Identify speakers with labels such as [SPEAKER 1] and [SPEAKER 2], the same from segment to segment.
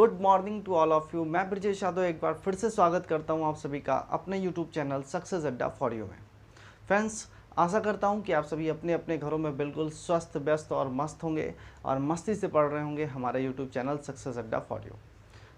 [SPEAKER 1] Good morning to all of you. मैं ब्रजेश यादव एक बार फिर से स्वागत करता हूं आप सभी का अपने यूट्यूब चैनल सक्सेस अड्डा फॉर यू में। फ्रेंड्स, आशा करता हूं कि आप सभी अपने अपने घरों में बिल्कुल स्वस्थ व्यस्त और मस्त होंगे और मस्ती से पढ़ रहे होंगे हमारे यूट्यूब चैनल सक्सेस अड्डा फॉर यू।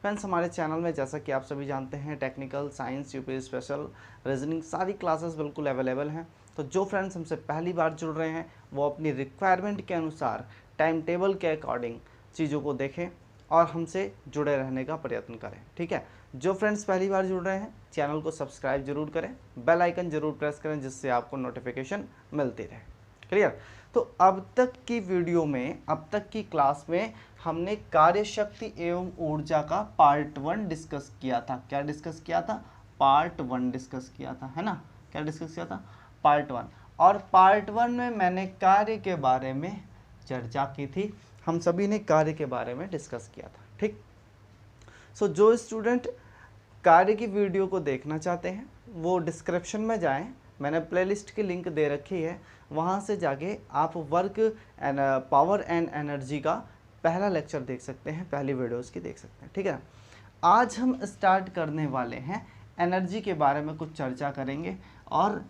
[SPEAKER 1] फ्रेंड्स, हमारे चैनल में जैसा कि आप सभी जानते हैं technical, science, UP special, reasoning सारी क्लासेस बिल्कुल अवेलेबल हैं। तो जो फ्रेंड्स हमसे पहली बार जुड़ रहे हैं वो अपनी रिक्वायरमेंट के अनुसार टाइम टेबल के अकॉर्डिंग चीज़ों को देखें और हमसे जुड़े रहने का प्रयत्न करें। ठीक है, जो फ्रेंड्स पहली बार जुड़ रहे हैं चैनल को सब्सक्राइब जरूर करें, बेल आइकन जरूर प्रेस करें जिससे आपको नोटिफिकेशन मिलती रहे। क्लियर? तो अब तक की वीडियो में, अब तक की क्लास में हमने कार्यशक्ति एवं ऊर्जा का पार्ट 1 डिस्कस किया था। क्या डिस्कस किया था? पार्ट 1 डिस्कस किया था, है ना? क्या डिस्कस किया था? पार्ट 1। और पार्ट 1 में मैंने कार्य के बारे में चर्चा की थी, हम सभी ने कार्य के बारे में डिस्कस किया था। ठीक, सो जो स्टूडेंट कार्य की वीडियो को देखना चाहते हैं वो डिस्क्रिप्शन में जाएं, मैंने प्लेलिस्ट की लिंक दे रखी है, वहाँ से जाके आप work and power and energy का पहला लेक्चर देख सकते हैं, पहली वीडियोस की देख सकते हैं। ठीक है, आज हम स्टार्ट करने वाले हैं एनर्जी के बारे में कुछ चर्चा करेंगे और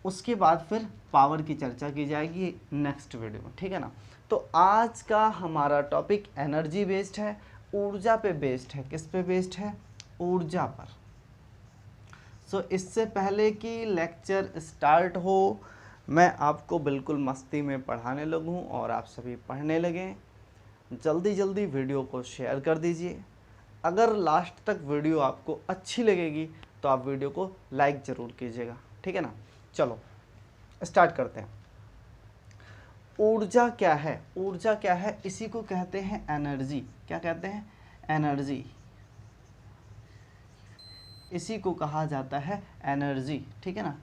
[SPEAKER 1] उसके बाद फिर पावर की चर्चा की जाएगी नेक्स्ट वीडियो में। ठीक है ना? तो आज का हमारा टॉपिक एनर्जी बेस्ड है, ऊर्जा पे बेस्ड है। किस पे बेस्ड है? ऊर्जा पर। सो इससे पहले कि लेक्चर स्टार्ट हो मैं आपको बिल्कुल मस्ती में पढ़ाने लगूं और आप सभी पढ़ने लगें, जल्दी जल्दी वीडियो को शेयर कर दीजिए। अगर लास्ट तक वीडियो आपको अच्छी लगेगी तो आप वीडियो को लाइक ज़रूर कीजिएगा। ठीक है ना? चलो स्टार्ट करते हैं। ऊर्जा क्या है? ऊर्जा क्या है? इसी को कहते हैं एनर्जी। क्या कहते हैं? एनर्जी। इसी को कहा जाता है एनर्जी। ठीक है ना?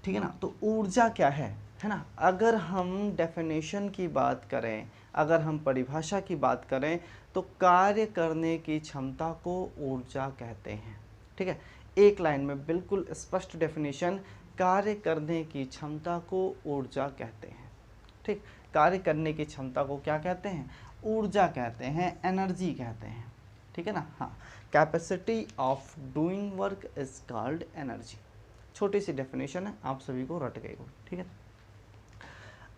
[SPEAKER 1] ठीक है ना? तो ऊर्जा क्या है ना? अगर हम डेफिनेशन की बात करें, अगर हम परिभाषा की बात करें तो कार्य करने की क्षमता को ऊर्जा कहते हैं। ठीक है, एक लाइन में बिल्कुल स्पष्ट डेफिनेशन, कार्य करने की क्षमता को ऊर्जा कहते हैं। ठीक, कार्य करने की क्षमता को क्या कहते हैं? ऊर्जा कहते हैं, एनर्जी कहते हैं। ठीक है ना? हाँ, capacity of doing work is called energy. छोटी सी डेफिनेशन है, आप सभी को रट गई हो। ठीक है,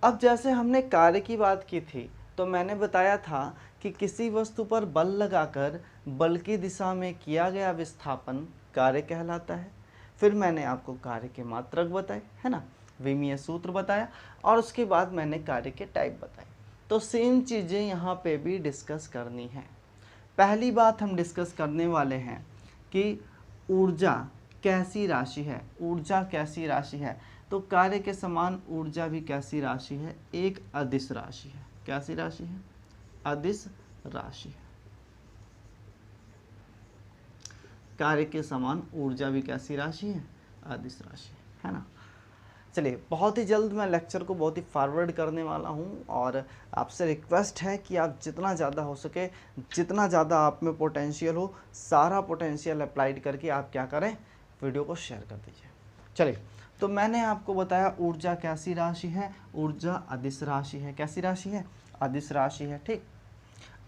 [SPEAKER 1] अब जैसे हमने कार्य की बात की थी तो मैंने बताया था कि किसी वस्तु पर बल लगाकर बल की दिशा में किया गया विस्थापन कार्य कहलाता है। फिर मैंने आपको कार्य के मात्रक बताए, है ना, विमीय सूत्र बताया, और उसके बाद मैंने कार्य के टाइप बताए। तो सेम चीज़ें यहाँ पे भी डिस्कस करनी है। पहली बात हम डिस्कस करने वाले हैं कि ऊर्जा कैसी राशि है। ऊर्जा कैसी राशि है? तो कार्य के समान ऊर्जा भी कैसी राशि है? एक अदिश राशि है। कैसी राशि है? अदिश राशि है। कार्य के समान ऊर्जा भी कैसी राशि है? अदिश राशि है ना? चलिए, बहुत ही जल्द मैं लेक्चर को बहुत ही फॉरवर्ड करने वाला हूं और आपसे रिक्वेस्ट है कि आप जितना ज़्यादा हो सके, जितना ज़्यादा आप में पोटेंशियल हो, सारा पोटेंशियल अप्लाइड करके आप क्या करें? वीडियो को शेयर कर दीजिए। चलिए, तो मैंने आपको बताया ऊर्जा कैसी राशि है? ऊर्जा अदिश राशि है। कैसी राशि है? अदिश राशि है। ठीक,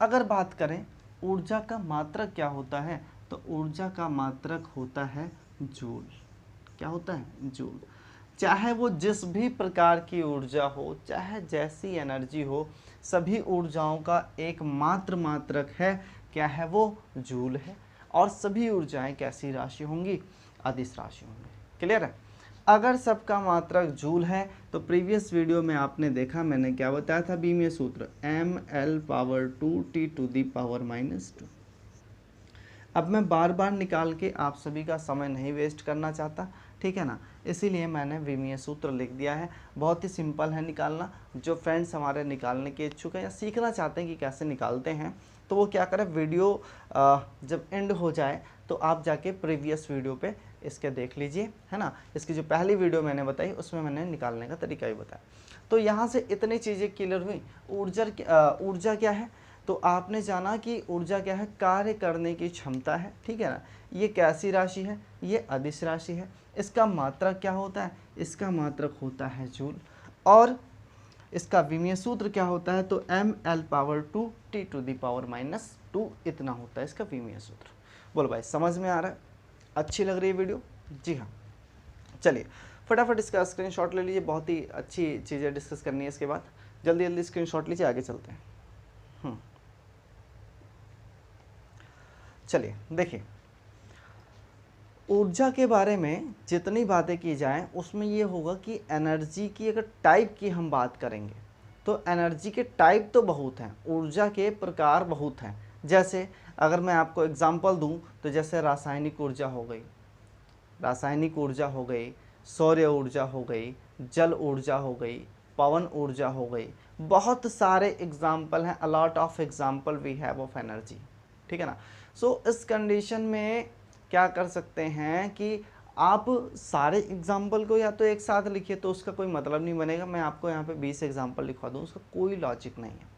[SPEAKER 1] अगर बात करें ऊर्जा का मात्रक क्या होता है तो ऊर्जा का मात्रक होता है जूल। क्या होता है? जूल। चाहे वो जिस भी प्रकार की ऊर्जा हो, चाहे जैसी एनर्जी हो, सभी ऊर्जाओं का एक मात्रक है। क्या है वो? जूल है। और सभी ऊर्जाएं कैसी राशि होंगी? अदिश राशि होंगी। क्लियर है? अगर सबका मात्रक जूल है तो प्रीवियस वीडियो में आपने देखा मैंने क्या बताया था? बीमीय सूत्र ml/2t⁻²। अब मैं बार बार निकाल के आप सभी का समय नहीं वेस्ट करना चाहता, ठीक है ना, इसीलिए मैंने विमीय सूत्र लिख दिया है। बहुत ही सिंपल है निकालना। जो फ्रेंड्स हमारे निकालने के इच्छुक हैं या सीखना चाहते हैं कि कैसे निकालते हैं तो वो क्या करें, वीडियो जब एंड हो जाए तो आप जाके प्रीवियस वीडियो पे इसके देख लीजिए, है ना। इसकी जो पहली वीडियो मैंने बताई उसमें मैंने निकालने का तरीका भी बताया। तो यहाँ से इतनी चीज़ें क्लियर हुई। ऊर्जा क्या है? तो आपने जाना कि ऊर्जा क्या है? कार्य करने की क्षमता है। ठीक है ना। ये कैसी राशि है? ये अदिश राशि है। इसका मात्रक क्या होता है? इसका मात्रक होता है जूल। और इसका विमीय सूत्र क्या होता है, तो ml/2 T⁻⁻2 इतना होता है इसका विमीय सूत्र। बोलो भाई समझ में आ रहा है, अच्छी लग रही है वीडियो? जी हाँ, चलिए फटाफट इसका स्क्रीनशॉट ले लीजिए, बहुत ही अच्छी चीज़ें डिस्कस करनी है इसके बाद, जल्दी जल्दी स्क्रीनशॉट लीजिए, आगे चलते हैं। चलिए देखिए, ऊर्जा के बारे में जितनी बातें की जाएं उसमें ये होगा कि एनर्जी की अगर टाइप की हम बात करेंगे तो एनर्जी के टाइप तो बहुत हैं, ऊर्जा के प्रकार बहुत हैं। जैसे अगर मैं आपको एग्जांपल दूं तो जैसे रासायनिक ऊर्जा हो गई, रासायनिक ऊर्जा हो गई, सौर्य ऊर्जा हो गई, जल ऊर्जा हो गई, पवन ऊर्जा हो गई, बहुत सारे एग्जाम्पल हैं, a lot of example we have of energy, ठीक है ना। सो इस कंडीशन में क्या कर सकते हैं कि आप सारे एग्जाम्पल को या तो एक साथ लिखिए तो उसका कोई मतलब नहीं बनेगा, मैं आपको यहाँ पे 20 एग्जाम्पल लिखवा दूँ उसका कोई लॉजिक नहीं है।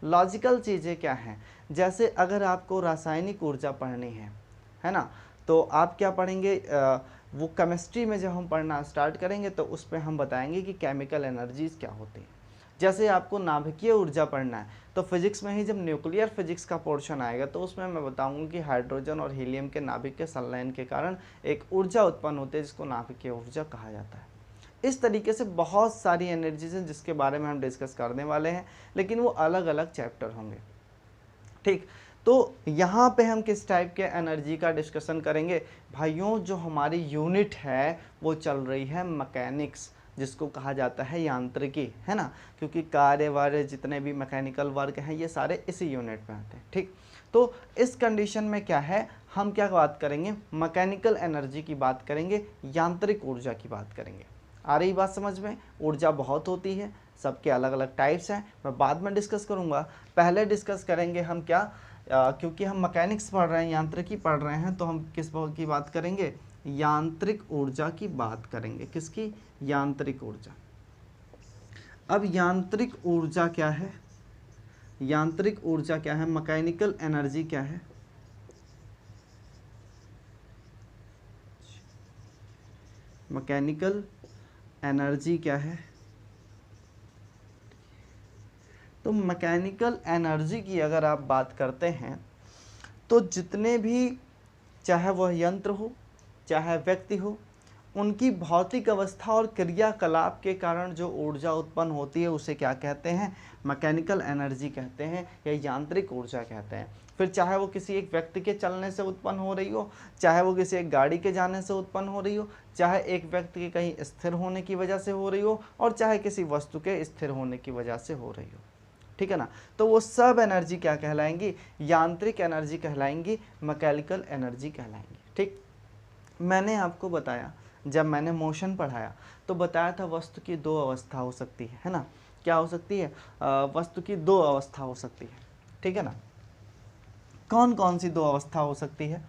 [SPEAKER 1] लॉजिकल चीज़ें क्या हैं, जैसे अगर आपको रासायनिक ऊर्जा पढ़नी है ना, तो आप क्या पढ़ेंगे, वो केमिस्ट्री में जब हम पढ़ना स्टार्ट करेंगे तो उस पर हम बताएंगे कि केमिकल एनर्जीज क्या होती है। जैसे आपको नाभिकीय ऊर्जा पढ़ना है तो फिजिक्स में ही जब न्यूक्लियर फिजिक्स का पोर्शन आएगा तो उसमें मैं बताऊंगा कि हाइड्रोजन और हीलियम के नाभिक के संलयन के कारण एक ऊर्जा उत्पन्न होती है जिसको नाभिकीय ऊर्जा कहा जाता है। इस तरीके से बहुत सारी एनर्जीज हैं जिसके बारे में हम डिस्कस करने वाले हैं, लेकिन वो अलग अलग चैप्टर होंगे, ठीक। तो यहाँ पे हम किस टाइप के एनर्जी का डिस्कशन करेंगे भाइयों, जो हमारी यूनिट है वो चल रही है मैकेनिक्स, जिसको कहा जाता है यांत्रिकी, है ना, क्योंकि कार्य वार्य जितने भी मैकेनिकल वर्क हैं ये सारे इसी यूनिट में आते हैं, ठीक। तो इस कंडीशन में क्या है, हम क्या बात करेंगे, मैकेनिकल एनर्जी की बात करेंगे, यांत्रिक ऊर्जा की बात करेंगे। आ रही बात समझ में? ऊर्जा बहुत होती है, सबके अलग अलग टाइप्स हैं, मैं बाद में डिस्कस करूँगा। पहले डिस्कस करेंगे हम क्या, क्योंकि हम मैकेनिक्स पढ़ रहे हैं, यांत्रिकी पढ़ रहे हैं, तो हम किस की बात करेंगे, यांत्रिक ऊर्जा की बात करेंगे। किसकी? यांत्रिक ऊर्जा। अब यांत्रिक ऊर्जा क्या है, यांत्रिक ऊर्जा क्या है, मैकेनिकल एनर्जी क्या है, मैकेनिकल एनर्जी क्या है। तो मैकेनिकल एनर्जी की अगर आप बात करते हैं तो जितने भी, चाहे वह यंत्र हो चाहे व्यक्ति हो, उनकी भौतिक अवस्था और क्रियाकलाप के कारण जो ऊर्जा उत्पन्न होती है उसे क्या कहते हैं, मैकेनिकल एनर्जी कहते हैं या यांत्रिक ऊर्जा कहते हैं। फिर चाहे वो किसी एक व्यक्ति के चलने से उत्पन्न हो रही हो, चाहे वो किसी एक गाड़ी के जाने से उत्पन्न हो रही हो, चाहे एक व्यक्ति के कहीं स्थिर होने की वजह से हो रही हो, और चाहे किसी वस्तु के स्थिर होने की वजह से हो रही हो, ठीक है ना। तो वो सब एनर्जी क्या कहलाएंगी, यांत्रिक एनर्जी कहलाएंगी, मैकेनिकल एनर्जी कहलाएंगी, ठीक। मैंने आपको बताया, जब मैंने मोशन पढ़ाया तो बताया था वस्तु की दो अवस्था हो सकती है ना, क्या हो सकती है, वस्तु की दो अवस्था हो सकती है, ठीक है ना। कौन कौन सी दो अवस्था हो सकती है?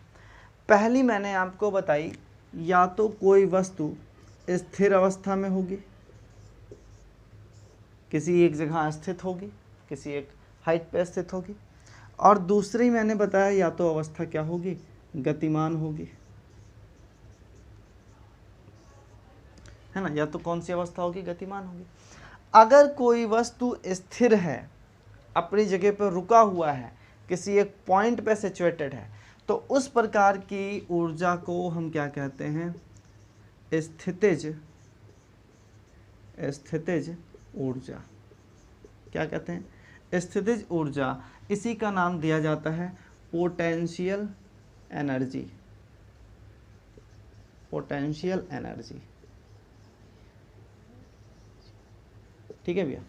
[SPEAKER 1] पहली मैंने आपको बताई, या तो कोई वस्तु स्थिर अवस्था में होगी, किसी एक जगह स्थित होगी, किसी एक हाइट पे स्थित होगी, और दूसरी मैंने बताया या तो अवस्था क्या होगी, गतिमान होगी, है ना। या तो कौन सी अवस्था होगी, गतिमान होगी। अगर कोई वस्तु स्थिर है, अपनी जगह पर रुका हुआ है, किसी एक पॉइंट पे सिचुएटेड है, तो उस प्रकार की ऊर्जा को हम क्या कहते हैं, स्थितिज, स्थितिज ऊर्जा। क्या कहते हैं, स्थितिज ऊर्जा। इसी का नाम दिया जाता है पोटेंशियल एनर्जी, पोटेंशियल एनर्जी, ठीक है भैया।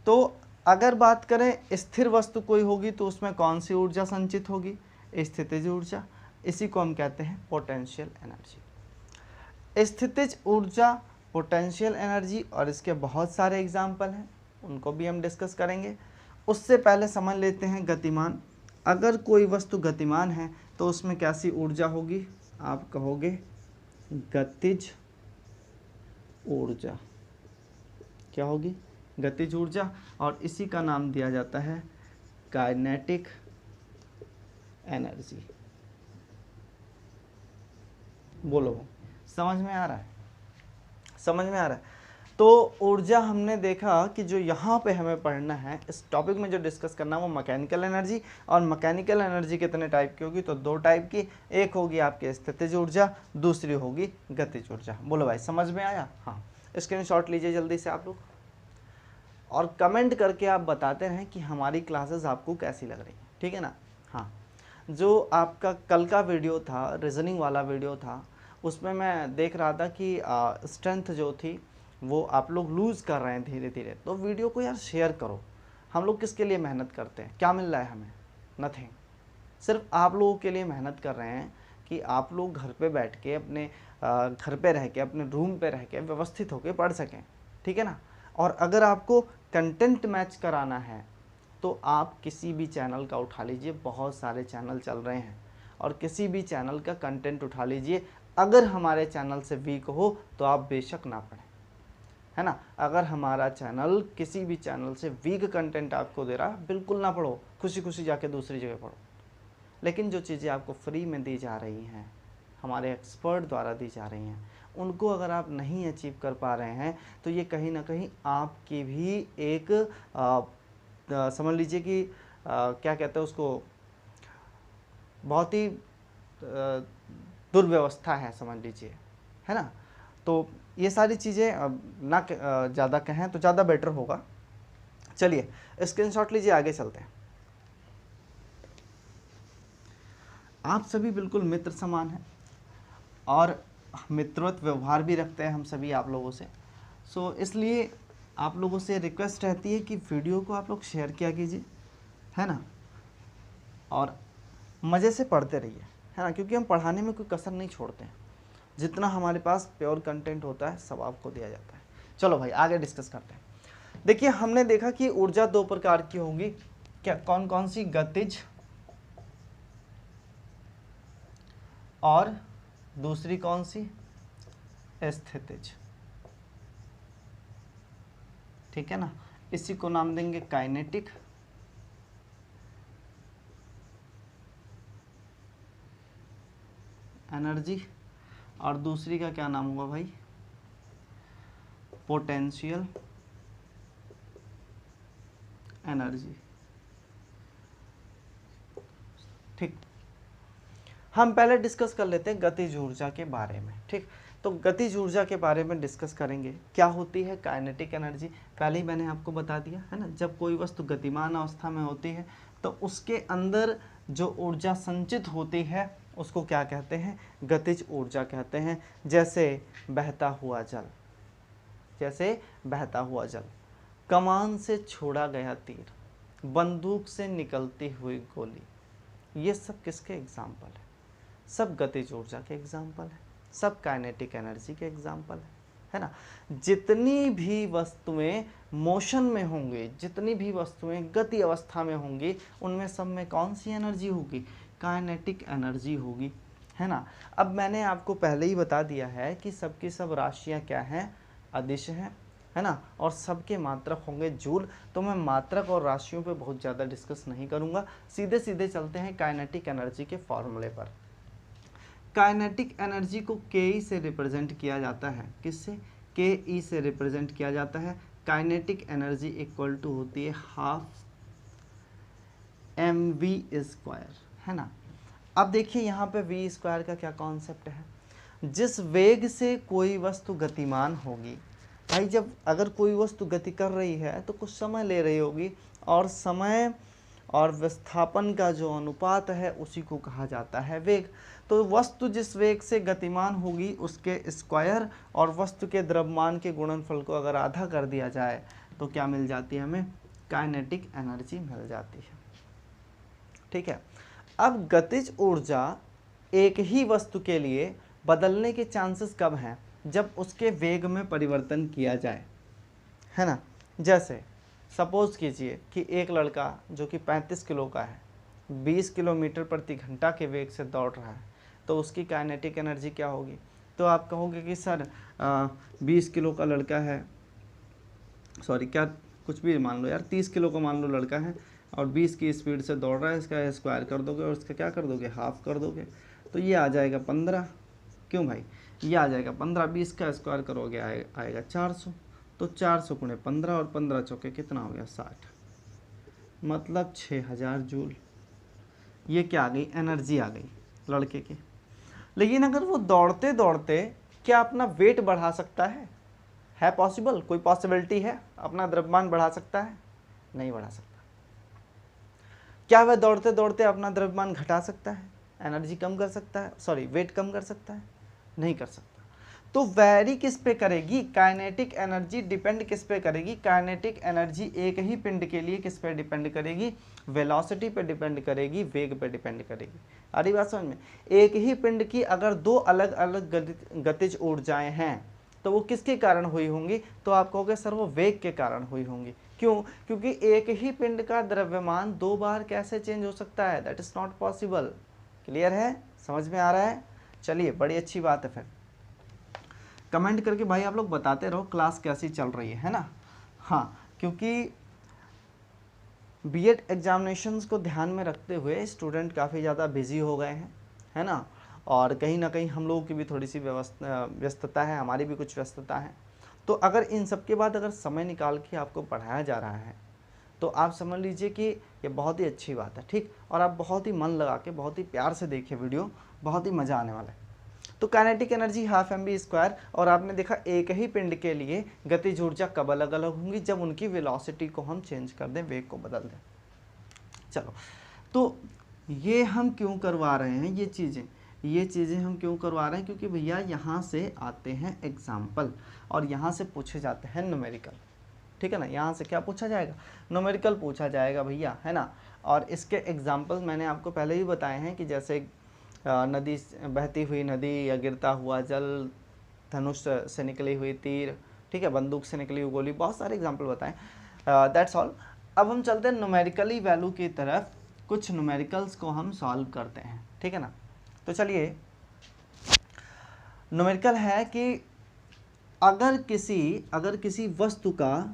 [SPEAKER 1] तो अगर बात करें स्थिर वस्तु कोई होगी तो उसमें कौन सी ऊर्जा संचित होगी, स्थितिज ऊर्जा, इसी को हम कहते हैं पोटेंशियल एनर्जी। स्थितिज ऊर्जा, पोटेंशियल एनर्जी, और इसके बहुत सारे एग्जाम्पल हैं, उनको भी हम डिस्कस करेंगे। उससे पहले समझ लेते हैं गतिमान। अगर कोई वस्तु गतिमान है तो उसमें कैसी ऊर्जा होगी, आप कहोगे गतिज ऊर्जा। क्या होगी, गतिज ऊर्जा, और इसी का नाम दिया जाता है काइनेटिक एनर्जी। बोलो, समझ में आ रहा है, समझ में आ रहा है। तो ऊर्जा हमने देखा कि जो यहाँ पे हमें पढ़ना है, इस टॉपिक में जो डिस्कस करना है वो मैकेनिकल एनर्जी। और मैकेनिकल एनर्जी कितने टाइप की होगी? तो दो टाइप की, एक होगी आपकी स्थितिज ऊर्जा, दूसरी होगी गतिज ऊर्जा। बोलो भाई समझ में आया? हाँ, स्क्रीनशॉट लीजिए जल्दी से आप लोग, और कमेंट करके आप बताते रहें कि हमारी क्लासेस आपको कैसी लग रही हैं, ठीक है ना। हाँ, जो आपका कल का वीडियो था, रीजनिंग वाला वीडियो था, उसमें मैं देख रहा था कि स्ट्रेंथ जो थी वो आप लोग लूज़ कर रहे हैं धीरे धीरे। तो वीडियो को यार शेयर करो। हम लोग किसके लिए मेहनत करते हैं? क्या मिल रहा है हमें? नथिंग। सिर्फ आप लोगों के लिए मेहनत कर रहे हैं कि आप लोग घर पे बैठ के अपने घर पे रह के, अपने रूम पे रह के व्यवस्थित होकर पढ़ सकें, ठीक है ना। और अगर आपको कंटेंट मैच कराना है तो आप किसी भी चैनल का उठा लीजिए, बहुत सारे चैनल चल रहे हैं, और किसी भी चैनल का कंटेंट उठा लीजिए। अगर हमारे चैनल से वीक हो तो आप बेशक ना पढ़ें, है ना। अगर हमारा चैनल किसी भी चैनल से वीक कंटेंट आपको दे रहा है, बिल्कुल ना पढ़ो, खुशी खुशी जाके दूसरी जगह पढ़ो। लेकिन जो चीज़ें आपको फ्री में दी जा रही हैं, हमारे एक्सपर्ट द्वारा दी जा रही हैं, उनको अगर आप नहीं अचीव कर पा रहे हैं तो ये कहीं ना कहीं आपकी भी एक समझ लीजिए कि क्या कहते हैं उसको, बहुत ही दुर्व्यवस्था है, समझ लीजिए, है ना। तो ये सारी चीज़ें ना ज़्यादा कहें तो ज़्यादा बेटर होगा। चलिए स्क्रीनशॉट लीजिए, आगे चलते हैं। आप सभी बिल्कुल मित्र समान हैं और मित्रवत व्यवहार भी रखते हैं हम सभी आप लोगों से। सो इसलिए आप लोगों से रिक्वेस्ट रहती है कि वीडियो को आप लोग शेयर किया कीजिए, है ना, और मज़े से पढ़ते रहिए, है ना, क्योंकि हम पढ़ाने में कोई कसर नहीं छोड़ते हैं। जितना हमारे पास प्योर कंटेंट होता है सब आपको दिया जाता है। चलो भाई आगे डिस्कस करते हैं। देखिए हमने देखा कि ऊर्जा दो प्रकार की होगी, क्या कौन कौन सी? गतिज और दूसरी कौन सी? स्थितिज, ठीक है ना। इसी को नाम देंगे काइनेटिक एनर्जी, और दूसरी का क्या नाम होगा भाई? पोटेंशियल एनर्जी, ठीक। हम पहले डिस्कस कर लेते हैं गतिज ऊर्जा के बारे में, ठीक। तो गतिज ऊर्जा के बारे में डिस्कस करेंगे। क्या होती है काइनेटिक एनर्जी? पहले ही मैंने आपको बता दिया, है ना। जब कोई वस्तु गतिमान अवस्था में होती है तो उसके अंदर जो ऊर्जा संचित होती है उसको क्या कहते हैं? गतिज ऊर्जा कहते हैं। जैसे बहता हुआ जल, जैसे बहता हुआ जल, कमान से छोड़ा गया तीर, बंदूक से निकलती हुई गोली, ये सब किसके एग्जाम्पल है? सब गतिज ऊर्जा के एग्जाम्पल है, सब काइनेटिक एनर्जी के एग्जाम्पल है ना। जितनी भी वस्तुएं मोशन में होंगी, जितनी भी वस्तुएं गति अवस्था में होंगी, उनमें सब में कौन सी एनर्जी होगी? काइनेटिक एनर्जी होगी, है ना। अब मैंने आपको पहले ही बता दिया है कि सबकी सब राशियां क्या हैं? अदिश हैं, है ना, और सबके मात्रक होंगे जूल। तो मैं मात्रक और राशियों पे बहुत ज़्यादा डिस्कस नहीं करूँगा, सीधे सीधे चलते हैं काइनेटिक एनर्जी के फॉर्मूले पर। काइनेटिक एनर्जी को के से रिप्रेजेंट किया जाता है, किससे? के से रिप्रेजेंट किया जाता है। काइनेटिक एनर्जी इक्वल टू होती है हाफ mv², है ना। अब देखिए यहाँ पे v² का क्या कॉन्सेप्ट है? जिस वेग से कोई वस्तु गतिमान होगी, भाई जब अगर कोई वस्तु गति कर रही है तो कुछ समय ले रही होगी, और समय और विस्थापन का जो अनुपात है उसी को कहा जाता है वेग। तो वस्तु जिस वेग से गतिमान होगी उसके स्क्वायर और वस्तु के द्रव्यमान के गुणनफल को अगर आधा कर दिया जाए तो क्या मिल जाती है हमें? काइनेटिक एनर्जी मिल जाती है, ठीक है। अब गतिज ऊर्जा एक ही वस्तु के लिए बदलने के चांसेस कब हैं? जब उसके वेग में परिवर्तन किया जाए, है ना। जैसे सपोज कीजिए कि एक लड़का जो कि 35 किलो का है, 20 किलोमीटर प्रति घंटा के वेग से दौड़ रहा है, तो उसकी काइनेटिक एनर्जी क्या होगी? तो आप कहोगे कि सर 20 किलो का लड़का है, सॉरी क्या कुछ भी मान लो यार, 30 किलो का मान लो लड़का है और 20 की स्पीड से दौड़ रहा है, इसका स्क्वायर कर दोगे और इसका क्या कर दोगे? हाफ कर दोगे, तो ये आ जाएगा 15। क्यों भाई? ये आ जाएगा 15, 20 का स्क्वायर करोगे आएगा 400, तो 400 गुणे 15 और 15 चौके कितना हो गया 60, मतलब 6000 जूल। ये क्या आ गई, एनर्जी आ गई लड़के की। लेकिन अगर वो दौड़ते दौड़ते क्या अपना वेट बढ़ा सकता है पॉसिबल, कोई पॉसिबिलिटी है अपना द्रव्यमान बढ़ा सकता है? नहीं बढ़ा सकता। क्या वह दौड़ते दौड़ते अपना द्रव्यमान घटा सकता है, एनर्जी कम कर सकता है, सॉरी वेट कम कर सकता है? नहीं कर सकता। तो वैरी किस पे करेगी, काइनेटिक एनर्जी डिपेंड किस पे करेगी, काइनेटिक एनर्जी एक ही पिंड के लिए किस पे डिपेंड करेगी, वेलोसिटी पे डिपेंड करेगी, वेग पे डिपेंड करेगी। आ रही बात समझ में? एक ही पिंड की अगर दो अलग अलग गतिज ऊर्जाएं हैं तो वो किसके कारण हुई होंगी, तो आप कहोगे सर वो वेग के कारण हुई होंगी। क्यों? क्योंकि एक ही पिंड का द्रव्यमान दो बार कैसे चेंज हो सकता है, that is not possible. Clear है, समझ में आ रहा है? चलिए बड़ी अच्छी बात है। फिर कमेंट करके भाई आप लोग बताते रहो क्लास कैसी चल रही है ना। हाँ, क्योंकि बीएड एग्जामिनेशंस को ध्यान में रखते हुए स्टूडेंट काफ़ी ज़्यादा बिजी हो गए हैं, है ना, और कहीं ना कहीं हम लोगों की भी थोड़ी सी व्यस्तता है, हमारी भी कुछ व्यस्तता है। तो अगर इन सब के बाद अगर समय निकाल के आपको पढ़ाया जा रहा है तो आप समझ लीजिए कि ये बहुत ही अच्छी बात है, ठीक। और आप बहुत ही मन लगा के बहुत ही प्यार से देखिए वीडियो, बहुत ही मज़ा आने वाला है। तो काइनेटिक एनर्जी हाफ mv², और आपने देखा एक ही पिंड के लिए गतिज ऊर्जा कब अलग अलग होंगी, जब उनकी वेलोसिटी को हम चेंज कर दें, वेग को बदल दें। चलो, तो ये हम क्यों करवा रहे हैं, ये चीज़ें हम क्यों करवा रहे हैं, क्योंकि भैया यहाँ से आते हैं एग्जाम्पल और यहाँ से पूछे जाते हैं न्यूमेरिकल, ठीक है ना। यहाँ से क्या पूछा जाएगा, न्यूमेरिकल पूछा जाएगा भैया, है ना। और इसके एग्जाम्पल मैंने आपको पहले ही बताए हैं कि जैसे नदी, बहती हुई नदी या गिरता हुआ जल, धनुष से निकली हुई तीर, ठीक है, बंदूक से निकली हुई गोली, बहुत सारे एग्जाम्पल बताएं। That's all. अब हम चलते हैं न्यूमेरिकली वैल्यू की तरफ, कुछ न्यूमेरिकल्स को हम सॉल्व करते हैं, ठीक है ना। तो चलिए, न्यूमेरिकल है कि अगर किसी वस्तु का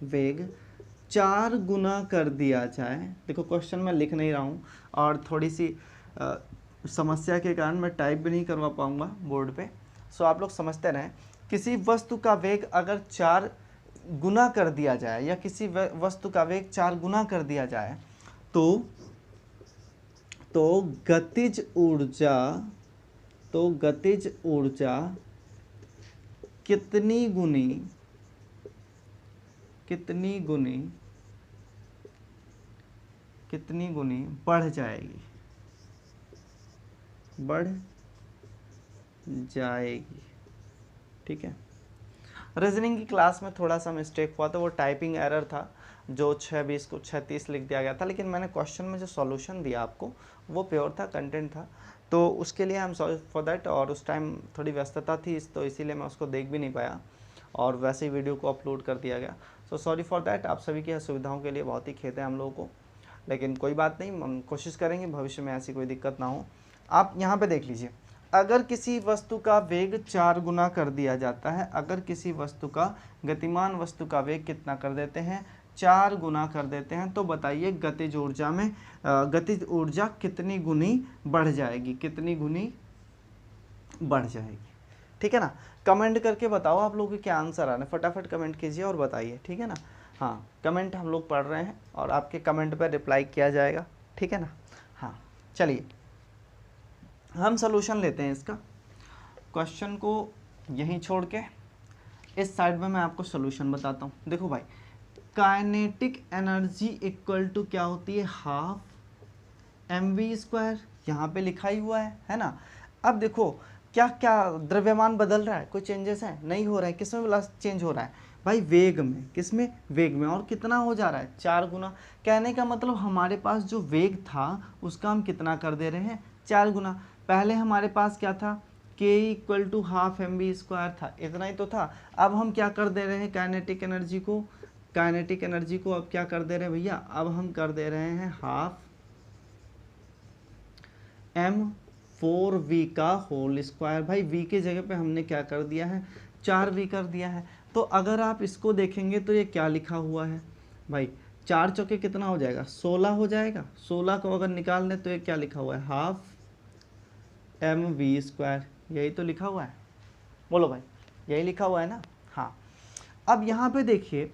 [SPEAKER 1] वेग 4 गुना कर दिया जाए, देखो क्वेश्चन मैं लिख नहीं रहा हूँ और थोड़ी सी समस्या के कारण मैं टाइप भी नहीं करवा पाऊँगा बोर्ड पे, सो आप लोग समझते रहें। किसी वस्तु का वेग अगर 4 गुना कर दिया जाए या किसी वस्तु का वेग 4 गुना कर दिया जाए तो गतिज ऊर्जा कितनी गुनी बढ़ जाएगी, ठीक है। रीजनिंग की क्लास में थोड़ा सा मिस्टेक हुआ था, वो टाइपिंग एरर था, जो 6:20 को 6:30 लिख दिया गया था, लेकिन मैंने क्वेश्चन में जो सॉल्यूशन दिया आपको वो प्योर था, कंटेंट था, तो उसके लिए I am sorry for that. और उस टाइम थोड़ी व्यस्तता थी तो इसीलिए मैं उसको देख भी नहीं पाया और वैसे ही वीडियो को अपलोड कर दिया गया, सो सॉरी फॉर दैट। आप सभी की सुविधाओं के लिए बहुत ही खेद है हम लोगों को, लेकिन कोई बात नहीं, हम कोशिश करेंगे भविष्य में ऐसी कोई दिक्कत ना हो। आप यहाँ पे देख लीजिए, अगर किसी वस्तु का वेग 4 गुना कर दिया जाता है, अगर किसी वस्तु का, गतिमान वस्तु का वेग कितना कर देते हैं, 4 गुना कर देते हैं, तो बताइए गतिज ऊर्जा कितनी गुनी बढ़ जाएगी, ठीक है ना। कमेंट करके बताओ आप लोगों के क्या आंसर आ रहे हैं, फटाफट कमेंट कीजिए और बताइए, ठीक है ना। हाँ, कमेंट हम लोग पढ़ रहे हैं और आपके कमेंट पर रिप्लाई किया जाएगा, ठीक है ना। हाँ, चलिए हम सॉल्यूशन लेते हैं इसका, क्वेश्चन को यहीं छोड़ के इस साइड में मैं आपको सॉल्यूशन बताता हूँ। देखो भाई, काइनेटिक एनर्जी इक्वल टू क्या होती है, हाफ mv², यहाँ पे लिखा ही हुआ है ना। अब देखो क्या द्रव्यमान बदल रहा है, कोई चेंजेस है, नहीं हो रहा है। किस में चेंज हो रहा है भाई, वेग में। किस में, वेग में। और कितना हो जा रहा है, 4 गुना। कहने का मतलब हमारे पास जो वेग था उसका हम कितना कर दे रहे हैं, 4 गुना। पहले हमारे पास क्या था, k equal to half mv² था, इतना ही तो था। अब हम क्या कर दे रहे हैं, काइनेटिक एनर्जी को अब क्या कर दे रहे हैं भैया, अब हम कर दे रहे हैं हाफ m4v का होल स्क्वायर। भाई v की जगह पे हमने क्या कर दिया है, 4v कर दिया है। तो अगर आप इसको देखेंगे तो ये क्या लिखा हुआ है भाई, 4 चौके कितना हो जाएगा, 16 हो जाएगा। 16 को अगर निकाल लें तो ये क्या लिखा हुआ है, हाफ mv², यही तो लिखा हुआ है। बोलो भाई, यही लिखा हुआ है ना। हाँ, अब यहाँ पे देखिए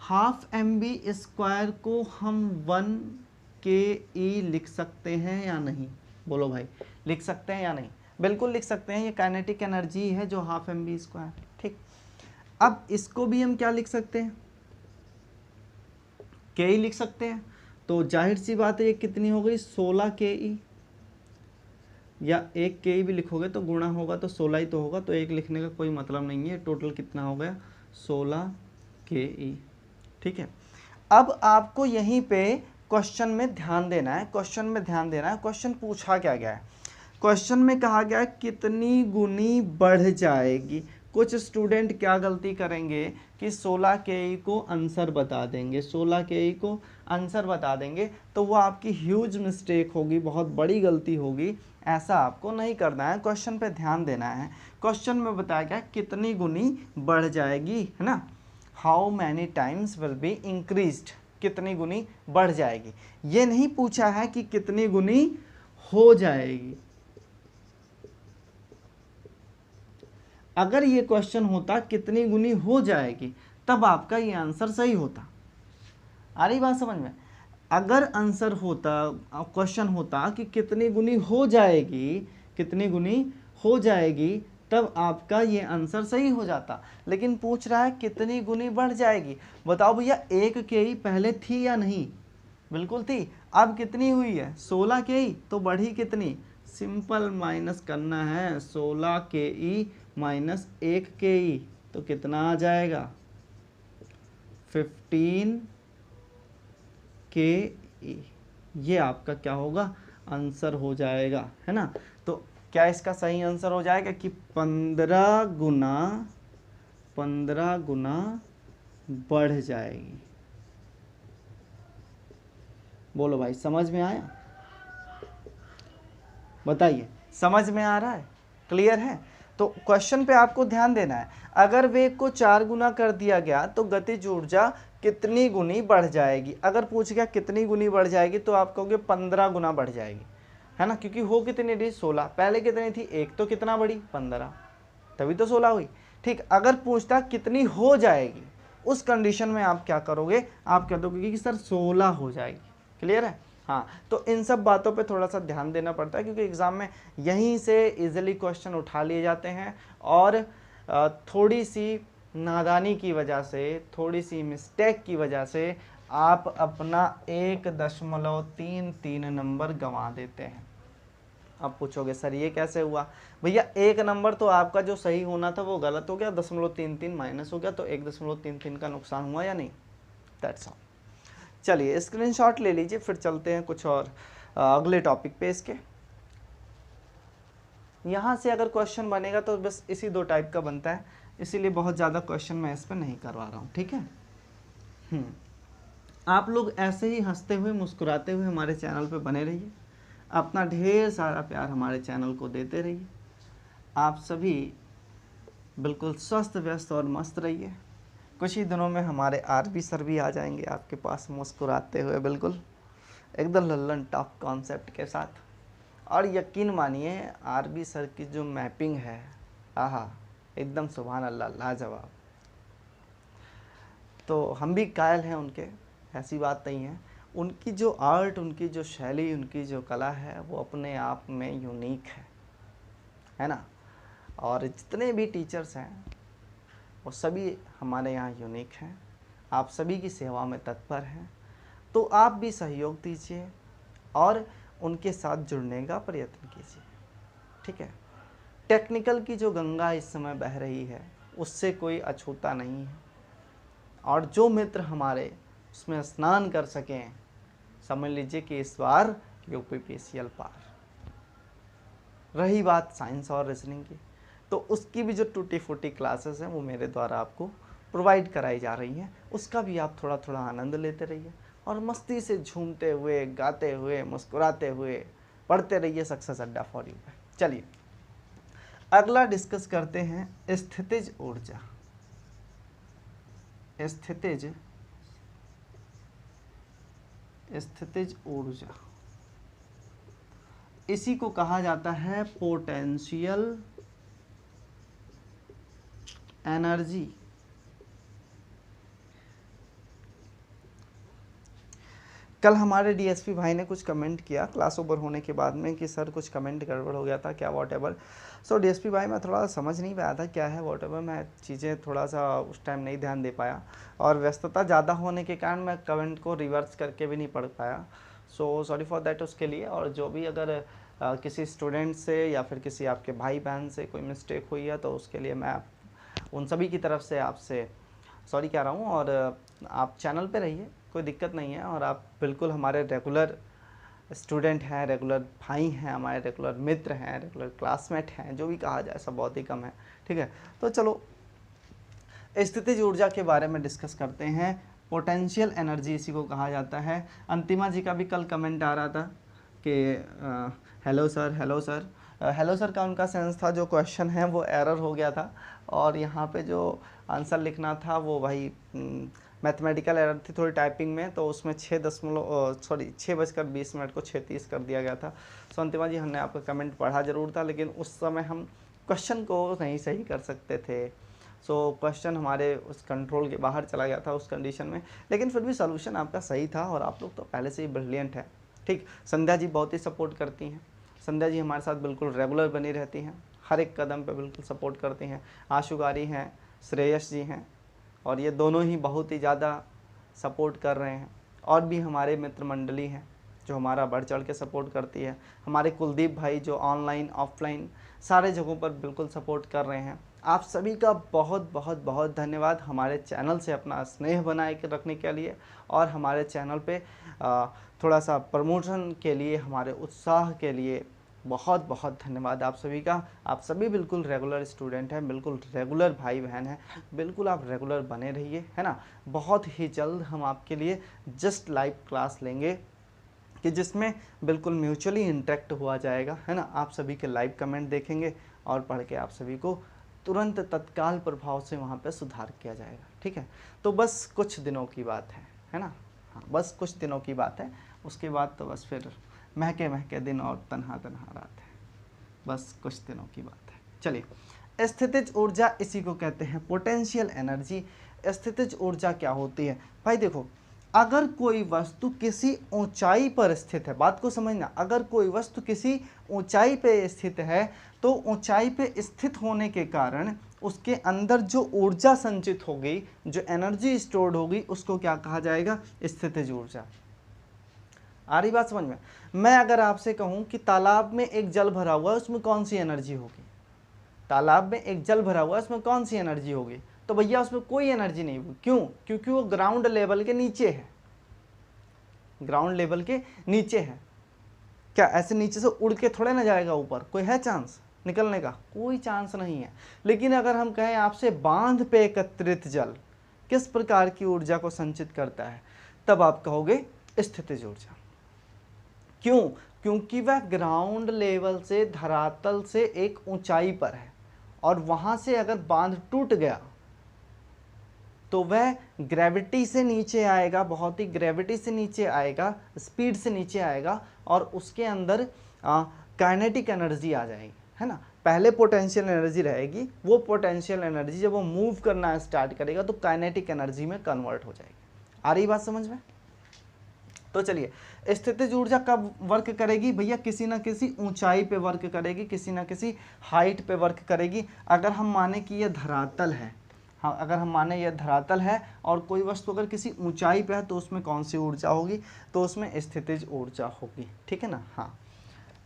[SPEAKER 1] हाफ mv² को हम 1 ke लिख सकते हैं या नहीं, बोलो भाई, लिख सकते हैं या नहीं? बिल्कुल लिख सकते हैं, ये काइनेटिक एनर्जी है जो हाफ mv²। ठीक, अब इसको भी हम क्या लिख सकते हैं, ke लिख सकते हैं। तो जाहिर सी बात है ये कितनी हो गई, 16 ke, या 1 ke भी लिखोगे तो गुणा होगा तो 16 ही तो होगा, तो 1 लिखने का कोई मतलब नहीं है। टोटल कितना हो गया, 16 ke। ठीक है, अब आपको यहीं पे क्वेश्चन में ध्यान देना है, क्वेश्चन में ध्यान देना है। क्वेश्चन पूछा क्या गया है, क्वेश्चन में कहा गया है कितनी गुनी बढ़ जाएगी। कुछ स्टूडेंट क्या गलती करेंगे कि 16 के को आंसर बता देंगे, 16 के को आंसर बता देंगे, तो वो आपकी ह्यूज मिस्टेक होगी, बहुत बड़ी गलती होगी। ऐसा आपको नहीं करना है, क्वेश्चन पे ध्यान देना है। क्वेश्चन में बताया गया कितनी गुनी बढ़ जाएगी, है ना। How many times will be increased, कितनी गुनी बढ़ जाएगी। ये नहीं पूछा है कि कितनी गुनी हो जाएगी। अगर ये क्वेश्चन होता कितनी गुनी हो जाएगी, तब आपका ये आंसर सही होता। आ रही बात समझ में? अगर आंसर होता, क्वेश्चन होता कि कितनी गुनी हो जाएगी, कितनी गुनी हो जाएगी, तब आपका ये आंसर सही हो जाता। लेकिन पूछ रहा है कितनी गुनी बढ़ जाएगी। बताओ भैया, 1 ke पहले थी या नहीं? बिल्कुल थी। अब कितनी हुई है, 16 ke, तो बढ़ी कितनी? सिंपल माइनस करना है, 16 ke माइनस 1 ke, तो कितना आ जाएगा, 15 ke। ये आपका क्या होगा, आंसर हो जाएगा, है ना। तो क्या इसका सही आंसर हो जाएगा कि 15 गुना बढ़ जाएगी। बोलो भाई, समझ में आया? बताइए, समझ में आ रहा है, क्लियर है? तो क्वेश्चन पे आपको ध्यान देना है। अगर वेग को 4 गुना कर दिया गया तो गतिज ऊर्जा कितनी गुनी बढ़ जाएगी। अगर पूछ गया कितनी गुनी बढ़ जाएगी, तो आप कहोगे 15 गुना बढ़ जाएगी, है ना, क्योंकि हो कितनी रही, 16। पहले कितनी थी, 1, तो कितना बढ़ी, 15, तभी तो 16 हुई। ठीक, अगर पूछता कितनी हो जाएगी, उस कंडीशन में आप क्या करोगे, आप कह दोगे कि सर 16 हो जाएगी। क्लियर है? हाँ, तो इन सब बातों पे थोड़ा सा ध्यान देना पड़ता है, क्योंकि एग्ज़ाम में यहीं से इजीली क्वेश्चन उठा लिए जाते हैं, और थोड़ी सी नादानी की वजह से, थोड़ी सी मिस्टेक की वजह से आप अपना 1.33 नंबर गंवा देते हैं। अब पूछोगे सर ये कैसे हुआ? भैया 1 नंबर तो आपका जो सही होना था वो गलत हो गया, 0.33 माइनस हो गया, तो 1.33 का नुकसान हुआ या नहीं? That's all. चलिए स्क्रीनशॉट ले लीजिए, फिर चलते हैं कुछ और अगले टॉपिक पे। इसके यहाँ से अगर क्वेश्चन बनेगा तो बस इसी 2 टाइप का बनता है, इसीलिए बहुत ज़्यादा क्वेश्चन मैं इस पर नहीं करवा रहा हूँ। ठीक है, आप लोग ऐसे ही हंसते हुए मुस्कुराते हुए हमारे चैनल पे बने रहिए, अपना ढेर सारा प्यार हमारे चैनल को देते रहिए। आप सभी बिल्कुल स्वस्थ व्यस्त और मस्त रहिए। कुछ ही दिनों में हमारे आरबी सर भी आ जाएंगे आपके पास मुस्कुराते हुए, बिल्कुल एकदम लल्लन टॉप कॉन्सेप्ट के साथ। और यकीन मानिए आरबी सर की जो मैपिंग है, आहा, एकदम सुभान अल्लाह, लाजवाब। तो हम भी कायल हैं उनके, ऐसी बात नहीं है। उनकी जो आर्ट, उनकी जो शैली, उनकी जो कला है, वो अपने आप में यूनिक है ना। और जितने भी टीचर्स हैं वो सभी हमारे यहाँ यूनिक हैं। आप सभी की सेवा में तत्पर हैं, तो आप भी सहयोग दीजिए और उनके साथ जुड़ने का प्रयत्न कीजिए। ठीक है, टेक्निकल की जो गंगा इस समय बह रही है उससे कोई अछूता नहीं है, और जो मित्र हमारे उसमें स्नान कर सकें, समझ लीजिए कि इस बार यूपीपीसीएल पार। रही बात साइंस और रीजनिंग की, तो उसकी भी जो टूटी फूटी क्लासेस हैं वो मेरे द्वारा आपको प्रोवाइड कराई जा रही हैं, उसका भी आप थोड़ा थोड़ा आनंद लेते रहिए और मस्ती से झूमते हुए, गाते हुए, मुस्कुराते हुए पढ़ते रहिए सक्सेस अड्डा फॉर यू पे। चलिए अगला डिस्कस करते हैं स्थितिज ऊर्जा। स्थितिज ऊर्जा, इसी को कहा जाता है पोटेंशियल एनर्जी। कल हमारे डीएसपी भाई ने कुछ कमेंट किया क्लास ओवर होने के बाद में कि सर कुछ कमेंट गड़बड़ हो गया था क्या वॉटेवर। सो डीएसपी भाई मैं थोड़ा समझ नहीं पाया था क्या है वॉटेवर, मैं चीज़ें थोड़ा सा उस टाइम नहीं ध्यान दे पाया और व्यस्तता ज़्यादा होने के कारण मैं कमेंट को रिवर्स करके भी नहीं पढ़ पाया। सो सॉरी फॉर दैट उसके लिए। और जो भी अगर किसी स्टूडेंट से या फिर किसी आपके भाई बहन से कोई मिस्टेक हुई है तो उसके लिए मैं उन सभी की तरफ से आपसे सॉरी कह रहा हूँ। और आप चैनल पे रहिए, कोई दिक्कत नहीं है। और आप बिल्कुल हमारे रेगुलर स्टूडेंट हैं, रेगुलर भाई हैं, हमारे रेगुलर मित्र हैं, रेगुलर क्लासमेट हैं, जो भी कहा जाए सब बहुत ही कम है, ठीक है। तो चलो स्थितिज ऊर्जा के बारे में डिस्कस करते हैं। पोटेंशियल एनर्जी इसी को कहा जाता है। अंतिमा जी का भी कल कमेंट आ रहा था कि hello sir, hello sir. Hello sir का उनका सेंस था, जो क्वेश्चन है वो एरर हो गया था और यहाँ पे जो आंसर लिखना था वो भाई मैथमेटिकल एरर थी थोड़ी टाइपिंग में, तो उसमें 6:20 को 6:30 कर दिया गया था। सो अंतिमा जी हमने आपका कमेंट पढ़ा ज़रूर था, लेकिन उस समय हम क्वेश्चन को नहीं सही कर सकते थे। सो क्वेश्चन हमारे उस कंट्रोल के बाहर चला गया था उस कंडीशन में, लेकिन फिर भी सोल्यूशन आपका सही था और आप लोग तो पहले से ही ब्रिलियंट है, ठीक। संध्या जी बहुत ही सपोर्ट करती हैं, संध्या जी हमारे साथ बिल्कुल रेगुलर बनी रहती हैं, हर एक कदम पे बिल्कुल सपोर्ट करती हैं। आशुगारी हैं, श्रेयस जी हैं, और ये दोनों ही बहुत ही ज़्यादा सपोर्ट कर रहे हैं। और भी हमारे मित्र मंडली हैं जो हमारा बढ़ चढ़ के सपोर्ट करती है। हमारे कुलदीप भाई जो ऑनलाइन ऑफलाइन सारे जगहों पर बिल्कुल सपोर्ट कर रहे हैं। आप सभी का बहुत बहुत बहुत धन्यवाद हमारे चैनल से अपना स्नेह बनाए के रखने के लिए और हमारे चैनल पे थोड़ा सा प्रमोशन के लिए, हमारे उत्साह के लिए बहुत बहुत धन्यवाद आप सभी का। आप सभी बिल्कुल रेगुलर स्टूडेंट हैं, बिल्कुल रेगुलर भाई बहन हैं, बिल्कुल आप रेगुलर बने रहिए, है ना। बहुत ही जल्द हम आपके लिए जस्ट लाइव क्लास लेंगे कि जिसमें बिल्कुल म्यूचुअली इंटरेक्ट हुआ जाएगा, है ना। आप सभी के लाइव कमेंट देखेंगे और पढ़ के आप सभी को तुरंत तत्काल प्रभाव से वहाँ पे सुधार किया जाएगा, ठीक है। तो बस कुछ दिनों की बात है ना। हाँ, बस कुछ दिनों की बात है, उसके बाद तो बस फिर महके महके दिन और तन्हा तन्हा रात है, बस कुछ दिनों की बात है। चलिए, स्थितिज ऊर्जा इसी को कहते हैं पोटेंशियल एनर्जी। स्थितिज ऊर्जा क्या होती है भाई? देखो, अगर कोई वस्तु किसी ऊंचाई पर स्थित है, बात को समझना, अगर कोई वस्तु किसी ऊंचाई पे स्थित है तो ऊंचाई पे स्थित होने के कारण उसके अंदर जो ऊर्जा संचित होगी, जो एनर्जी स्टोर्ड होगी, उसको क्या कहा जाएगा? स्थितिज ऊर्जा। आ रही बात समझ में? मैं अगर आपसे कहूं कि तालाब में एक जल भरा हुआ है, उसमें कौन सी एनर्जी होगी? तालाब में एक जल भरा हुआ है, उसमें कौन सी एनर्जी होगी? तो भैया उसमें कोई एनर्जी नहीं होगी। क्यों? क्योंकि वो ग्राउंड लेवल के नीचे है, ग्राउंड लेवल के नीचे है। क्या ऐसे नीचे से उड़ के थोड़े ना जाएगा ऊपर? कोई है चांस निकलने का? कोई चांस नहीं है। लेकिन अगर हम कहें आपसे बांध पे एकत्रित जल किस प्रकार की ऊर्जा को संचित करता है, तब आप कहोगे स्थितिज ऊर्जा। क्यों? क्योंकि वह ग्राउंड लेवल से, धरातल से एक ऊंचाई पर है और वहां से अगर बांध टूट गया तो वह ग्रेविटी से नीचे आएगा, बहुत ही ग्रेविटी से नीचे आएगा, स्पीड से नीचे आएगा और उसके अंदर काइनेटिक एनर्जी आ जाएगी, है ना। पहले पोटेंशियल एनर्जी रहेगी, वो पोटेंशियल एनर्जी जब वो मूव करना स्टार्ट करेगा तो काइनेटिक एनर्जी में कन्वर्ट हो जाएगी। आ रही बात समझ में? तो चलिए, स्थितिज ऊर्जा कब वर्क करेगी भैया? किसी ना किसी ऊंचाई पे वर्क करेगी, किसी ना किसी हाइट पे वर्क करेगी। अगर हम माने कि यह धरातल है, हाँ, अगर हम माने यह धरातल है और कोई वस्तु अगर किसी ऊंचाई पे है तो उसमें कौन सी ऊर्जा होगी? तो उसमें स्थितिज ऊर्जा होगी, ठीक है ना। हाँ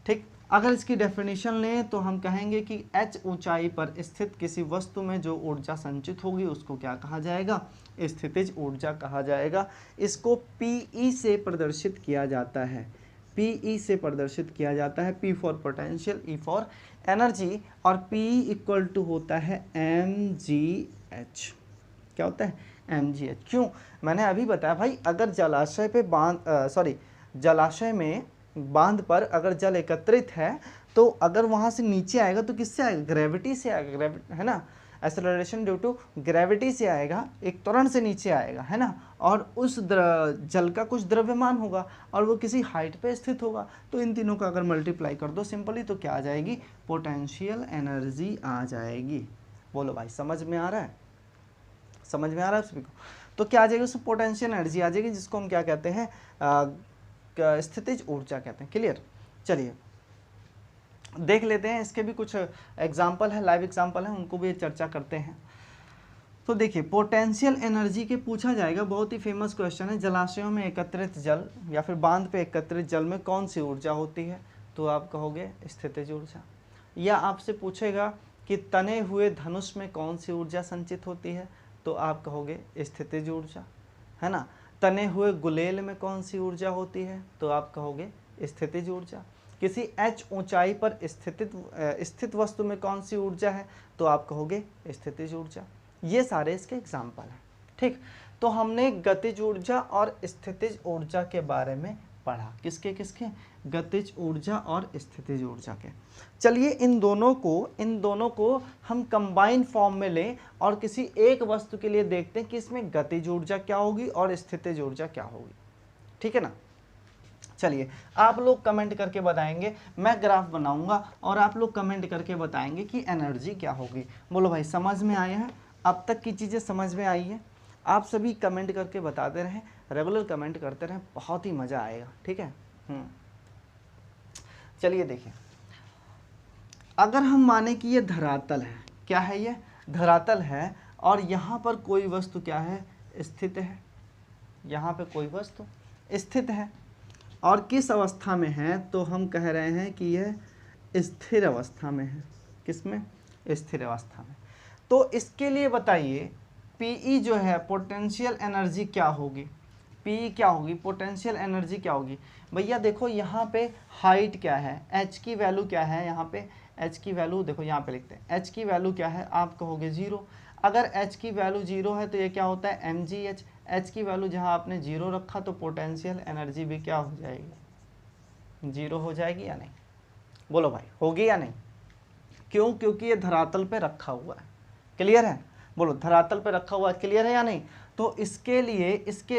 [SPEAKER 1] ठीक। अगर इसकी डेफिनेशन लें तो हम कहेंगे कि h ऊंचाई पर स्थित किसी वस्तु में जो ऊर्जा संचित होगी उसको क्या कहा जाएगा? स्थितिज ऊर्जा कहा जाएगा। इसको Pe से प्रदर्शित किया जाता है, Pe से प्रदर्शित किया जाता है। P for potential, E for energy, और Pe इक्वल टू होता है mgh। क्या होता है? mgh। क्यों? मैंने अभी बताया भाई, अगर जलाशय पे जलाशय में बांध पर अगर जल एकत्रित है तो अगर वहां से नीचे आएगा तो किससे आएगा? ग्रेविटी से आएगा, ग्रेविटी, है ना। एक्सेलरेशन ड्यू टू ग्रेविटी से आएगा, एक त्वरण से नीचे आएगा, है ना। और उस जल का कुछ द्रव्यमान होगा और वो किसी हाइट पे स्थित होगा। तो इन तीनों का अगर मल्टीप्लाई कर दो सिंपली तो क्या आ जाएगी? पोटेंशियल एनर्जी आ जाएगी। बोलो भाई, समझ में आ रहा है? समझ में आ रहा है सभी को? तो क्या आ जाएगी उसमें, पोटेंशियल एनर्जी आ जाएगी, जिसको हम क्या कहते हैं, स्थितिज ऊर्जा कहते हैं। क्लियर? चलिए देख लेते हैं, इसके भी कुछ एग्जाम्पल है, लाइव एग्जाम्पल है, उनको भी चर्चा करते हैं। तो देखिए पोटेंशियल एनर्जी के पूछा जाएगा, बहुत ही फेमस क्वेश्चन है, जलाशयों में एकत्रित जल या फिर बांध पे एकत्रित जल में कौन सी ऊर्जा होती है? तो आप कहोगे स्थितिज ऊर्जा। या आपसे पूछेगा कि तने हुए धनुष में कौन सी ऊर्जा संचित होती है? तो आप कहोगे स्थितिज ऊर्जा, है ना। तने हुए गुलेल में कौन सी ऊर्जा होती है? तो आप कहोगे स्थितिज ऊर्जा। किसी h ऊंचाई पर स्थित वस्तु में कौन सी ऊर्जा है? तो आप कहोगे स्थितिज ऊर्जा। ये सारे इसके एग्जाम्पल हैं। ठीक, तो हमने गतिज ऊर्जा और स्थितिज ऊर्जा के बारे में पढ़ा। किसके किसके? गतिज ऊर्जा और स्थितिज ऊर्जा के। चलिए इन दोनों को हम कंबाइन फॉर्म में लें और किसी एक वस्तु के लिए देखते हैं कि इसमें गतिज ऊर्जा क्या होगी और स्थितिज ऊर्जा क्या होगी। ठीक है ना। चलिए आप लोग कमेंट करके बताएंगे, मैं ग्राफ बनाऊंगा और आप लोग कमेंट करके बताएंगे कि एनर्जी क्या होगी। बोलो भाई, समझ में आया है? अब तक की चीज़ें समझ में आई है? आप सभी कमेंट करके बताते रहें, रेगुलर कमेंट करते रहें, बहुत ही मज़ा आएगा। ठीक है। चलिए देखिए, अगर हम माने कि ये धरातल है, क्या है ये? धरातल है, और यहाँ पर कोई वस्तु क्या है? स्थित है। यहाँ पे कोई वस्तु स्थित है और किस अवस्था में है? तो हम कह रहे हैं कि यह स्थिर अवस्था में है। किसमें? स्थिर अवस्था में। तो इसके लिए बताइए पीई जो है, पोटेंशियल एनर्जी क्या होगी? पीई क्या होगी? पोटेंशियल एनर्जी क्या होगी? भैया देखो यहाँ पे हाइट क्या है, एच की वैल्यू क्या है? यहाँ पे एच की वैल्यू देखो, यहाँ पे लिखते हैं एच की वैल्यू क्या है? आप कहोगे 0। अगर एच की वैल्यू 0 है तो ये क्या होता है? mgh। एच की वैल्यू जहाँ आपने 0 रखा तो पोटेंशियल एनर्जी भी क्या हो जाएगी? 0 हो जाएगी या नहीं? बोलो भाई, होगी या नहीं? क्यों? क्योंकि ये धरातल पे रखा हुआ है। क्लियर है? बोलो, धरातल पे रखा हुआ है, क्लियर है या नहीं? तो इसके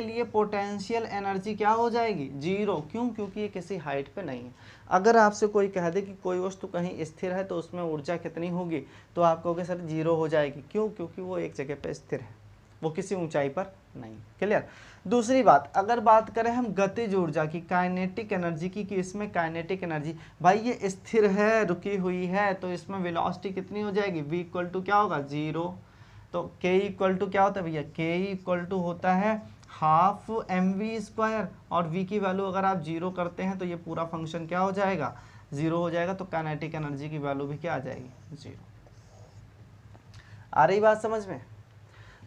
[SPEAKER 1] लिए पोटेंशियल एनर्जी क्या हो जाएगी? 0। क्यों? क्योंकि ये किसी हाइट पे नहीं है। अगर आपसे कोई कह दे कि कोई वस्तु कहीं स्थिर है तो उसमें ऊर्जा कितनी होगी? तो आप कहोगे सर 0 हो जाएगी। क्यों? क्योंकि वो एक जगह पे स्थिर है, वो किसी ऊंचाई पर नहीं। क्लियर? दूसरी बात, अगर बात करें हम गतिज ऊर्जा की, काइनेटिक एनर्जी की, कि इसमें काइनेटिक एनर्जी, भाई ये स्थिर है, रुकी हुई है, तो इसमें वेलोसिटी कितनी हो जाएगी? v इक्वल टू क्या होगा? 0। तो k इक्वल टू क्या होता है भैया? k इक्वल टू होता है हाफ mv², और v की वैल्यू अगर आप 0 करते हैं तो ये पूरा फंक्शन क्या हो जाएगा? 0 हो जाएगा। तो काइनेटिक एनर्जी की वैल्यू भी क्या आ जाएगी? 0। आ रही बात समझ में?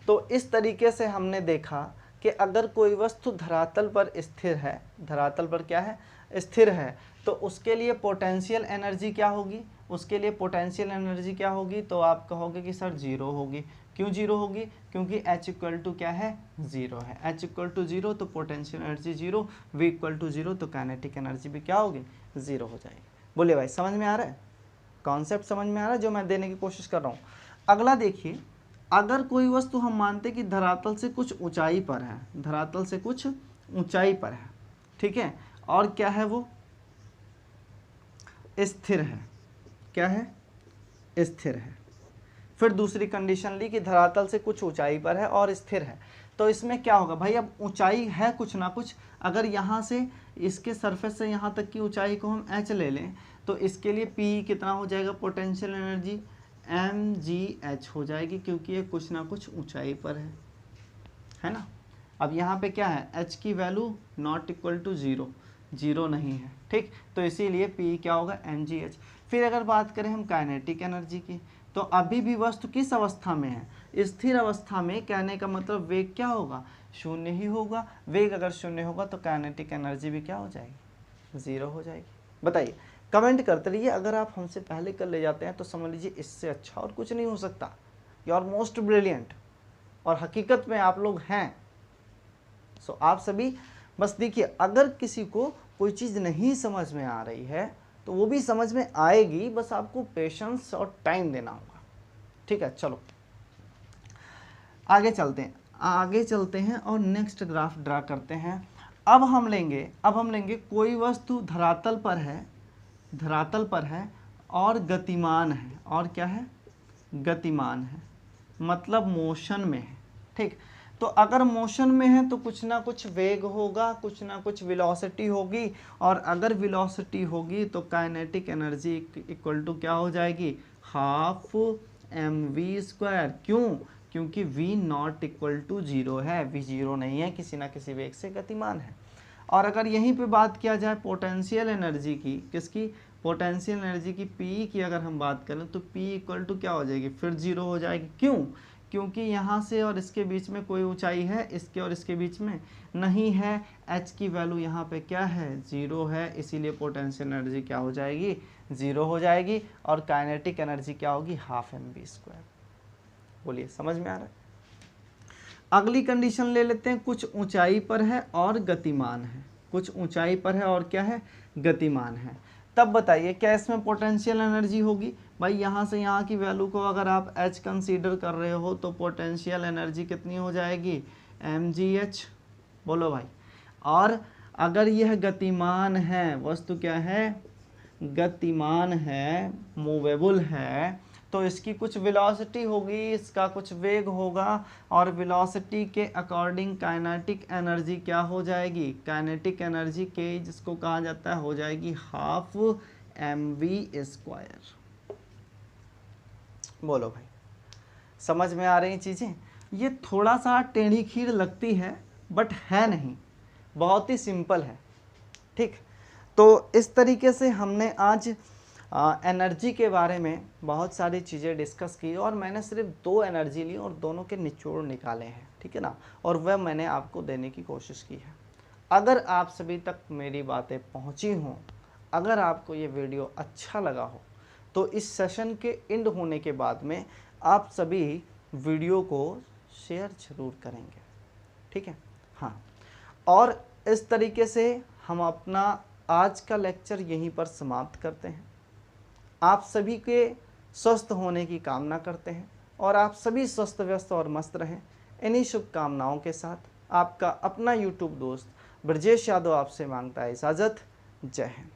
[SPEAKER 1] तो इस तरीके से हमने देखा कि अगर कोई वस्तु धरातल पर स्थिर है, धरातल पर क्या है? स्थिर है, तो उसके लिए पोटेंशियल एनर्जी क्या होगी? उसके लिए पोटेंशियल एनर्जी क्या होगी? तो आप कहोगे कि सर 0 होगी। क्यों 0 होगी? क्योंकि h इक्वल टू क्या है? 0 है। h इक्वल टू 0 तो potential energy 0, v equal to 0 तो काइनेटिक एनर्जी भी क्या होगी? 0 हो जाएगी। बोलिए भाई, समझ में आ रहा है? कॉन्सेप्ट समझ में आ रहा है जो मैं देने की कोशिश कर रहा हूँ? अगला देखिए, अगर कोई वस्तु हम मानते कि धरातल से कुछ ऊंचाई पर है, धरातल से कुछ ऊंचाई पर है, ठीक है, और क्या है? वो स्थिर है। क्या है? स्थिर है। फिर दूसरी कंडीशन ली कि धरातल से कुछ ऊंचाई पर है और स्थिर है, तो इसमें क्या होगा भाई? अब ऊंचाई है कुछ ना कुछ, अगर यहाँ से इसके सरफेस से यहाँ तक की ऊंचाई को हम h ले लें तो इसके लिए P कितना हो जाएगा? पोटेंशियल एनर्जी mgh हो जाएगी, क्योंकि ये कुछ ना कुछ ऊंचाई पर है ना। अब यहाँ पे क्या है? h की वैल्यू नॉट इक्वल टू 0, 0 नहीं है। ठीक, तो इसीलिए P क्या होगा? mgh। फिर अगर बात करें हम काइनेटिक एनर्जी की, तो अभी भी वस्तु किस अवस्था में है? स्थिर अवस्था में। कहने का मतलब वेग क्या होगा? 0 ही होगा। वेग अगर 0 होगा तो काइनेटिक एनर्जी भी क्या हो जाएगी? 0 हो जाएगी। बताइए, कमेंट करते रहिए। अगर आप हमसे पहले कर ले जाते हैं तो समझ लीजिए इससे अच्छा और कुछ नहीं हो सकता। यू आर मोस्ट ब्रिलियंट, और हकीकत में आप लोग हैं। सो आप सभी बस देखिए, अगर किसी को कोई चीज़ नहीं समझ में आ रही है तो वो भी समझ में आएगी, बस आपको पेशेंस और टाइम देना होगा। ठीक है, चलो आगे चलते हैं और नेक्स्ट ग्राफ ड्रा करते हैं। अब हम लेंगे कोई वस्तु धरातल पर है और गतिमान है, और क्या है? गतिमान है, मतलब मोशन में है। ठीक, तो अगर मोशन में है तो कुछ ना कुछ वेग होगा, कुछ ना कुछ वेलोसिटी होगी, और अगर वेलोसिटी होगी तो काइनेटिक एनर्जी इक्वल टू क्या हो जाएगी, हाफ mv²। क्यों? क्योंकि v नॉट इक्वल टू 0 है, v 0 नहीं है, किसी ना किसी वेग से गतिमान है। और अगर यहीं पे बात किया जाए पोटेंशियल एनर्जी की, किसकी, पोटेंशियल एनर्जी की, P की अगर हम बात करें तो P इक्वल टू क्या हो जाएगी, फिर 0 हो जाएगी। क्यों? क्योंकि यहाँ से और इसके बीच में कोई ऊंचाई है, इसके और इसके बीच में नहीं है। h की वैल्यू यहाँ पे क्या है, 0 है, इसीलिए पोटेंशियल एनर्जी क्या हो जाएगी, 0 हो जाएगी। और काइनेटिक एनर्जी क्या होगी, हाफ mv²। बोलिए समझ में आ रहा है? अगली कंडीशन ले लेते हैं, कुछ ऊंचाई पर है और गतिमान है, कुछ ऊंचाई पर है और क्या है, गतिमान है। तब बताइए क्या इसमें पोटेंशियल एनर्जी होगी? भाई यहाँ से यहाँ की वैल्यू को अगर आप h कंसीडर कर रहे हो तो पोटेंशियल एनर्जी कितनी हो जाएगी, mgh। बोलो भाई। और अगर यह गतिमान है, वस्तु क्या है, गतिमान है, मूवेबल है, तो इसकी कुछ वेलोसिटी होगी, इसका कुछ वेग होगा, और वेलोसिटी के अकॉर्डिंग काइनेटिक एनर्जी क्या हो जाएगी, काइनेटिक एनर्जी के जिसको कहा जाता है हो जाएगी हाफ mv²। बोलो भाई, समझ में आ रही चीज़ें? ये थोड़ा सा टेढ़ी खीर लगती है बट है नहीं, बहुत ही सिंपल है। ठीक, तो इस तरीके से हमने आज एनर्जी के बारे में बहुत सारी चीज़ें डिस्कस की, और मैंने सिर्फ 2 एनर्जी ली और दोनों के निचोड़ निकाले हैं, ठीक है ना, और वह मैंने आपको देने की कोशिश की है। अगर आप सभी तक मेरी बातें पहुंची हों, अगर आपको ये वीडियो अच्छा लगा हो, तो इस सेशन के एंड होने के बाद में आप सभी वीडियो को शेयर ज़रूर करेंगे, ठीक है? हाँ, और इस तरीके से हम अपना आज का लेक्चर यहीं पर समाप्त करते हैं। आप सभी के स्वस्थ होने की कामना करते हैं, और आप सभी स्वस्थ व्यस्त और मस्त रहें। इन्हीं शुभकामनाओं के साथ आपका अपना यूट्यूब दोस्त ब्रजेश यादव आपसे मांगता है इजाज़त। जय हिंद।